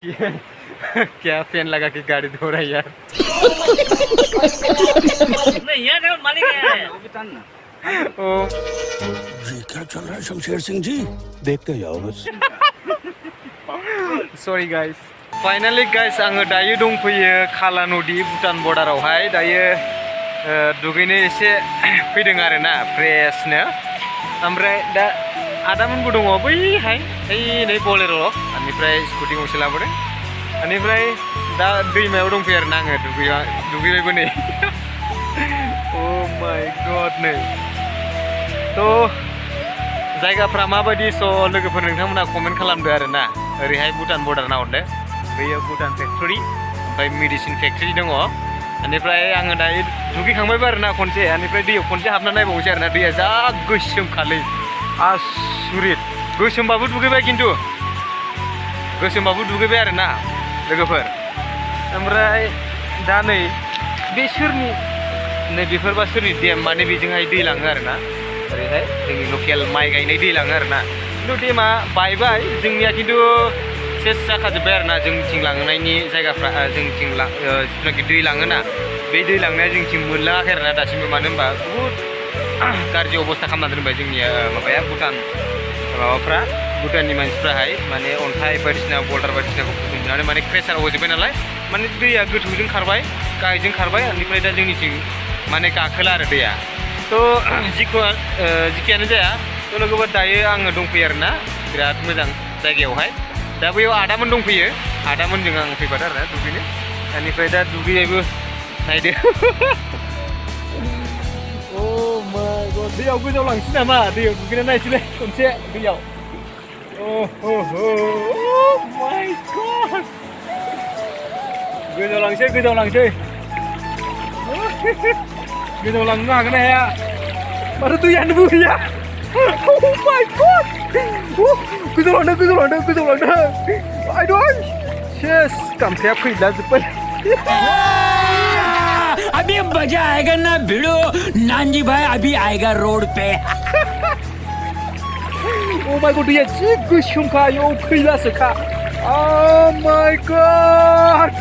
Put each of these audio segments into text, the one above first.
क्या फैन लगा के गाड़ी धो रहा है यार। नहीं यार मालिक है ओ ये क्या चल रहा है शमशेर सिंह जी, देखते जाओ बस। सॉरी गाइस, फाइनली गाइस आङो दायो दंफैयो खाला नदी भुटान बर्डारावहाय। दायो दुगैनो एसे फैदों आरोना फ्रेशनो। ओमफ्राय दा आदामोनबो दङ बैहाय, नै बलेर', बेनिफ्राय स्कुटि गंसे लाबोदों। बेनिफ्राय दा दैमायाव दंफैयो आरोना आङो दुगैबायबो नै। ओ माय गड नै थ' जायगाफ्रा माबायदि स' लोगोफोर नोंथांमोना कमेन्ट खालामदो आरोना। ओरैहाय भुटान बर्डार नाहरदो, बैयाव भुटान फेक्टरि ओमफ्राय मेडिसिन फेक्टरि दङ। बेनिफ्राय आङो दायो दुगैखांबायबो आरोना खनसे, बेनिफ्राय दैयाव खनसे हाबना नायबावनोसै आरोना। दैया जा गोसोमखालै, आसुरित गोसोमबाबो दुगैबाय, खिन्थु गोसोमबाबो दुगैबाय आरोना लोगोफोर। ओमफ्राय दा नै बे सोरनि नै बेफोरबा सोरनि डेम, माने बेजोंहाय दै लाङो आरोना। ओरैहाय जोंनि लकेल माइ गायनाय दै लाङो आरोना। खिन्थु डेमा बायबाय जोंनिया, खिन्थु सेस जाखाजोब्बाय आरोना जोंनिथिं लांनायनि जायगाफ्रा। जोंनिथिं जिथुनाखि दै लाङोना, बे दै लांनाया जोंनिथिं मोनलाङाखै आरोना दासिमबो। मानो होनबा बुहुद गाज्रि अबस्था खालामना दोनबाय जोंनिया माबाया भुटान माबाफ्रा, भुटाननि मानसिफ्राहाय माने अन्थाइ बायदिसिना बल्डार बायदिसिनाखौ बुथुमनानै माने क्रेसार होजोब्बाय नालाय, माने दैया गोथौजों खारबाय, गाहायजों खारबाय। बेनिफ्राय दा जोंनिथिं माने गाखोला आरो दैया। थ' जिखियानो जाया, थ' लोगोफोर दायो आङो दंफैयो आरोना बिराद मोजां जायगायावहाय। दा बैयाव आदामोन दंफैयो, आदामोनजों आं फैफादों आरोना दुगैनो। बेनिफ्राय दा दुगैबायबो नायदो। अ माय गड, दैयाव गोजाव लांसै नामा? दैयाव दुगैना नायसैलाय खनसे दैयाव। माय गड, गोजाव लांसै गोजाव लांनो हागोन ना हाया? माथो दैयानो बोहैया। माय गड, गोजाव लांदों। आयदै सेस गामसाया फैलाजोब्बाय। अभी मजा आएगा ना भिड़ो, नानजी भाई अभी आएगा रोड पे। ओ माय गड, दैया जि गोसोमखा, आयौ खैलासोखा। ओ माय गड,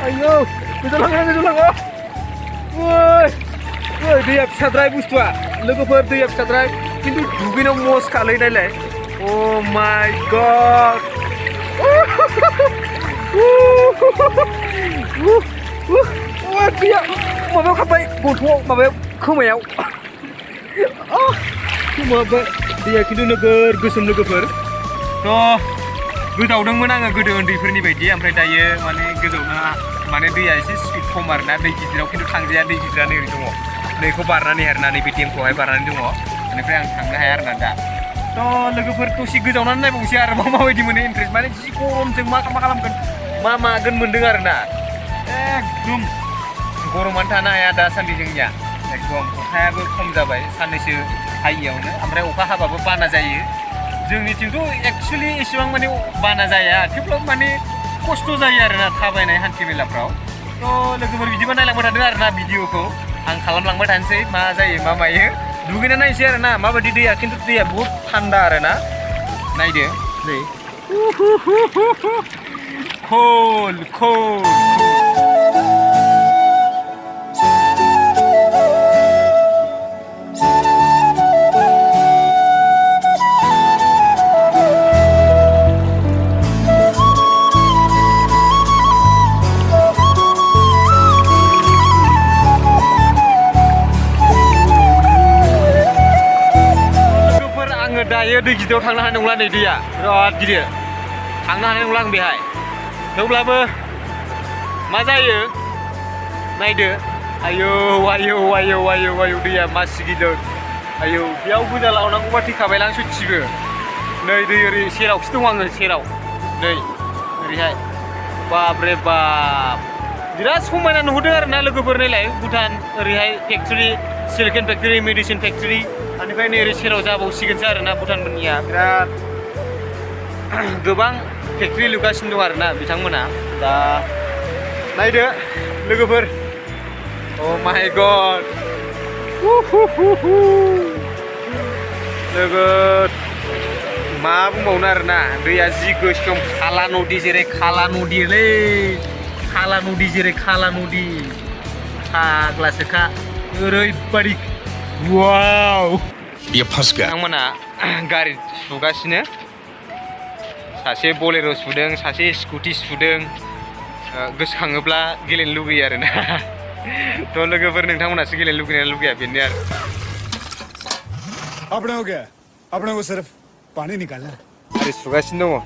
आयौ गोजाव लाङो। दैया फिसाद्राय बुस्थुआ लोगोफोर, दैया फिसाद्राय, खिन्थु दुगैनायाव मस खालै नायलाय। ओ माय गड, दैया माबायाव खाब्बाय, गन्थंआव, माबायाव खोमायाव। खोमाबाय दैया, खिन्थु नोगोर गोसोम लोगोफोर। थ' गोजावदोंमोन आङो गोदो उन्दैफोरनि बायदि, ओमफ्राय दायो माने गोजावना माने दैया एसे स्पिड खम आरोना। दै गिदिराव खिन्थु थांजाया, दै गिदिरा नै दङ, नैखौ बारनानै आरोना, नैबे डेमखौहाय बारनानै दङ। बेनिफ्राय आं थांनो हाया आरोना दा। थ' लोगोफोर दसे गोजावनानै नायबावनोसै आरो माबायदि मोनो इन्ट्रेस्ट। माने जि गरमजों मा खालामगोन मा मागोन मोनदों आरोना। एकदम गरमानो थानो हाया दासान्दि जोंनिया। एकदम अखायाबो खम जाबाय साननैसो हायियावनो, ओमफ्राय अखा हाबाबो बाना जायो। जोंनिथिंथ' एक्सुवेलि एसेबां माने बाना जाया, थेवब्लाबो माने खस्थ' जायो आरोना थाबायनाय हान्थि मेलाफ्राव। थ' लोगोफोर बिदिबा नायलांबाय थादों आरोना भिडिअखौ आं खालामलांबाय थानोसै, मा जायो मा मायो। दुगैना नायसै आरोना माबायदि दैया, खिन्थु दैया बुहुद थान्दा आरोना। नायदो नै cold. दायो दै गिदिराव थांनो हानाय नंला, नै दैया बिराद गिदिर, थांनो हानाय नंला आं बेहाय। थेवब्लाबो मा जायो नायदो। आयौ दैया मासि गिदिर। आयौ बेयाव गोजा लावनांगौबा थैखाबायलां सयथिबो। नै दै ओरै सेरावसो दं आङो, सेराव नै ओरैहाय। बाप रे बाप, बिराद समायना नुहुरदों आरोना लोगोफोर। नायलाय भुटान ओरैहाय factory, silicon factory, medicine factory. बेनिफ्राय नै ओरै सेराव जाबावसिगोनसो आरोना भुटानफोरनिया। बिराद गोबां फेक्टरि लुगासिनो दं आरोना बिथांमोना दा। नायदो लोगोफोर, अ माय गड, नोगोद मा बुंबावनो आरोना दैया जि गोसोम खाला नदि जेरै खाला नदिलै खाला नदि जेरै खाला नदि फाग्लासोखा ओरैबादि वाव ये फंस गया बिथांमोना गारि सुगासिनो सासे बलेर' सुदों सासे स्कुटि सुदों गोसोखाङोब्ला गेलेनो लुगैयो आरोना थ' लोगोफोर नोंथांमोनासो गेलेनो लुगैना लुगैया बेनो आरो अपने हो गया अपने को सिर्फ पानी निकालना है गारि सुगासिनो दङ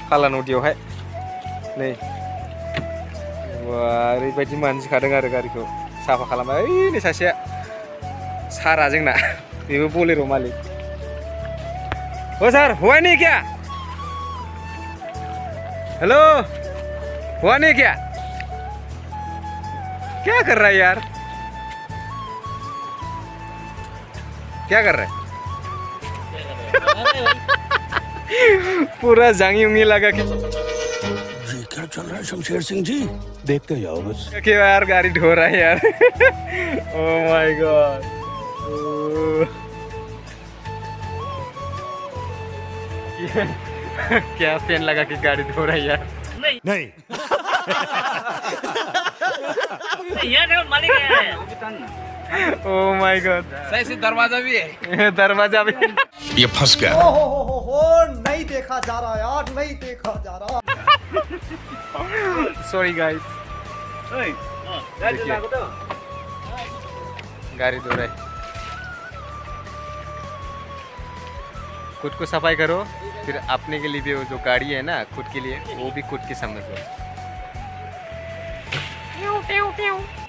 खाला नदियावहाय नै ओरैबायदि मानजिखादों आरो गारिखौ साफा खालामबाय ओइ नै सासेया सारा जोंना बेबो बलेर' मालिक ओ सार हुआ नहीं क्या हेलो हुआ नहीं क्या क्या कर रहा है यार क्या कर रहा है पूरा जांगी उंगी लगा के ये क्या चल रहा है शमशेर सिंह जी देखते जाओ बस क्या यार गाड़ी ढो रहा है यार ओह माय गॉड क्या पेन लगा के गाड़ी धो रहा है यार नहीं नहीं नहीं यार वो मालिक है ओह माय गॉड सही से दरवाजा भी है दरवाजा भी ये फंस गया हो नहीं देखा जा रहा यार नहीं देखा जा रहा सॉरी गाइस गाड़ी धो रहा है खुद को सफाई करो फिर अपने के लिए भी वो जो गाड़ी है ना खुद के लिए वो भी खुद की समझो